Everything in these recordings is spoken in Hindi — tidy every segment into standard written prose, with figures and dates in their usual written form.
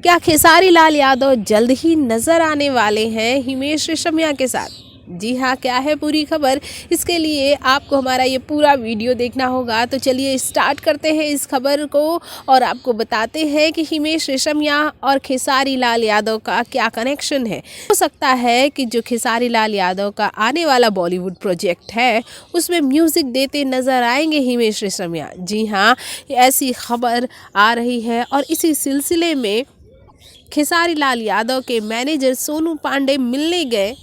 क्या खेसारी लाल यादव जल्द ही नजर आने वाले हैं हिमेश रेशमिया के साथ? जी हाँ, क्या है पूरी खबर? इसके लिए आपको हमारा ये पूरा वीडियो देखना होगा। तो चलिए स्टार्ट करते हैं इस खबर को और आपको बताते हैं कि हिमेश रेशमिया और खेसारी लाल यादव का क्या कनेक्शन है। हो सकता है कि जो खेसारी लाल यादव का आने वाला बॉलीवुड प्रोजेक्ट है उसमें म्यूजिक देते नजर आएंगे हिमेश रेशमिया। जी हाँ, ऐसी खबर आ रही है और इसी सिलसिले में खेसारी लाल यादव के मैनेजर सोनू पांडे मिलने गए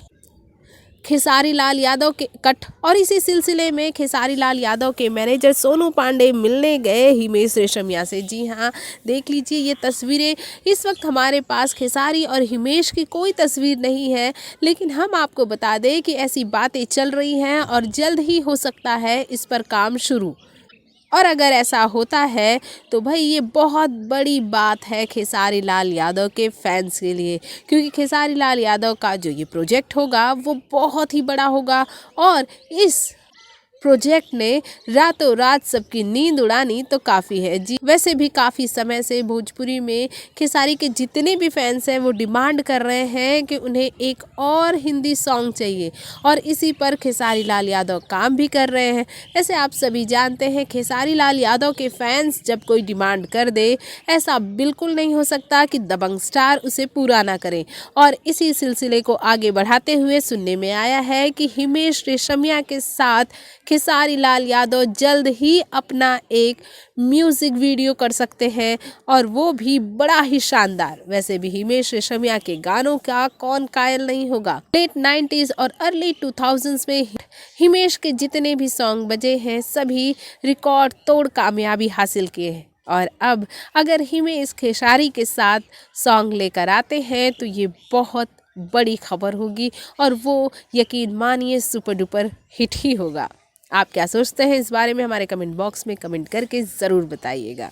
खेसारी लाल यादव के कट और इसी सिलसिले में खेसारी लाल यादव के मैनेजर सोनू पांडे मिलने गए हिमेश रेशमिया से। जी हाँ, देख लीजिए ये तस्वीरें। इस वक्त हमारे पास खेसारी और हिमेश की कोई तस्वीर नहीं है, लेकिन हम आपको बता दें कि ऐसी बातें चल रही हैं और जल्द ही हो सकता है इस पर काम शुरू। और अगर ऐसा होता है तो भाई ये बहुत बड़ी बात है खेसारी लाल यादव के फैंस के लिए, क्योंकि खेसारी लाल यादव का जो ये प्रोजेक्ट होगा वो बहुत ही बड़ा होगा और इस प्रोजेक्ट ने रातों रात सबकी नींद उड़ानी तो काफ़ी है। जी, वैसे भी काफ़ी समय से भोजपुरी में खेसारी के जितने भी फैंस हैं वो डिमांड कर रहे हैं कि उन्हें एक और हिंदी सॉन्ग चाहिए और इसी पर खेसारी लाल यादव काम भी कर रहे हैं। वैसे आप सभी जानते हैं खेसारी लाल यादव के फैंस जब कोई डिमांड कर दे, ऐसा बिल्कुल नहीं हो सकता कि दबंग स्टार उसे पूरा ना करें। और इसी सिलसिले को आगे बढ़ाते हुए सुनने में आया है कि हिमेश रेशमिया के साथ खेसारी लाल यादव जल्द ही अपना एक म्यूजिक वीडियो कर सकते हैं और वो भी बड़ा ही शानदार। वैसे भी हिमेश रेशमिया के गानों का कौन कायल नहीं होगा। लेट 90s और अर्ली 2000s में हिमेश के जितने भी सॉन्ग बजे हैं सभी रिकॉर्ड तोड़ कामयाबी हासिल किए हैं और अब अगर हिमेश खेसारी के साथ सॉन्ग लेकर आते हैं तो ये बहुत बड़ी खबर होगी और वो यकीन मानिए सुपर डुपर हिट ही होगा। आप क्या सोचते हैं इस बारे में हमारे कमेंट बॉक्स में कमेंट करके ज़रूर बताइएगा।